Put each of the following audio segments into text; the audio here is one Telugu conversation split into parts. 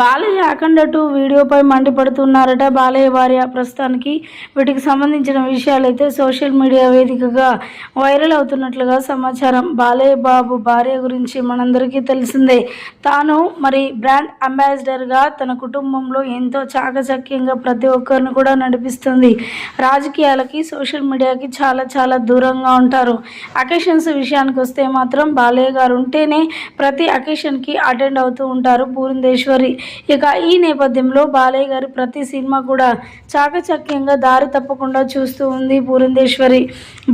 బాలయ్య అఖండ 2 వీడియోపై మండిపడుతున్నారట బాలయ్య భార్య. ప్రస్తుతానికి వీటికి సంబంధించిన విషయాలైతే సోషల్ మీడియా వేదికగా వైరల్ అవుతున్నట్లుగా సమాచారం. బాలయ్య బాబు భార్య గురించి మనందరికీ తెలిసిందే. తాను బ్రాండ్ అంబాసిడర్గా తన కుటుంబంలో ఎంతో చాకచక్యంగా ప్రతి ఒక్కరిని కూడా నడిపిస్తుంది. రాజకీయాలకి, సోషల్ మీడియాకి చాలా దూరంగా ఉంటారు. అకేషన్స్ విషయానికి వస్తే మాత్రం బాలయ్య గారు ఉంటేనే ప్రతి అకేషన్కి అటెండ్ అవుతూ ఉంటారు పురంధేశ్వరి. ఇక ఈ నేపథ్యంలో బాలయ్య గారి ప్రతి సినిమా కూడా చాకచక్యంగా దారి తప్పకుండా చూస్తూ ఉంది పురంధేశ్వరి.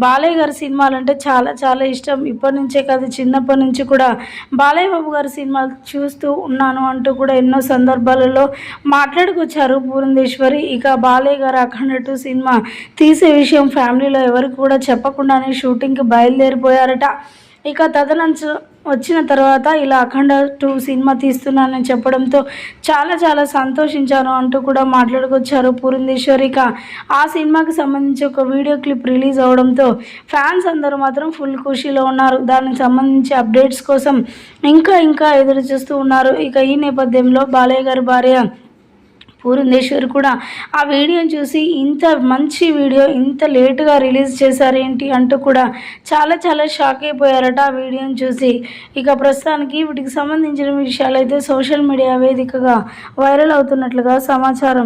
బాలయ్య గారి సినిమాలంటే చాలా ఇష్టం. ఇప్పటి నుంచే కాదు, చిన్నప్పటి నుంచి కూడా బాలయ్య బాబు గారి సినిమాలు చూస్తూ ఉన్నాను అంటూ కూడా ఎన్నో సందర్భాలలో మాట్లాడుకొచ్చారు పురంధేశ్వరి. ఇక బాలయ్య గారు అఖండ 2 సినిమా తీసే విషయం ఫ్యామిలీలో ఎవరికి కూడా చెప్పకుండానే షూటింగ్కి బయలుదేరిపోయారట. ఇక తదనంతరం వచ్చిన తర్వాత ఇలా అఖండ 2 సినిమా తీస్తున్నానని చెప్పడంతో చాలా సంతోషించాను అంటూ కూడా మాట్లాడుకొచ్చారు పురంధేశ్వరి. ఇక ఆ సినిమాకి సంబంధించి ఒక వీడియో క్లిప్ రిలీజ్ అవడంతో ఫ్యాన్స్ అందరూ మాత్రం ఫుల్ ఖుషీలో ఉన్నారు. దానికి సంబంధించి అప్డేట్స్ కోసం ఇంకా ఎదురు చూస్తూ ఉన్నారు. ఇక ఈ నేపథ్యంలో బాలయ్య గారి భార్య పురంధేశ్వరి కూడా ఆ వీడియోని చూసి ఇంత మంచి వీడియో ఇంత లేటుగా రిలీజ్ చేశారేంటి అంటూ కూడా చాలా షాక్ అయిపోయారట ఆ వీడియోని చూసి. ఇక ప్రస్తుతానికి వీటికి సంబంధించిన విషయాలు అయితే సోషల్ మీడియా వేదికగా వైరల్ అవుతున్నట్లుగా సమాచారం.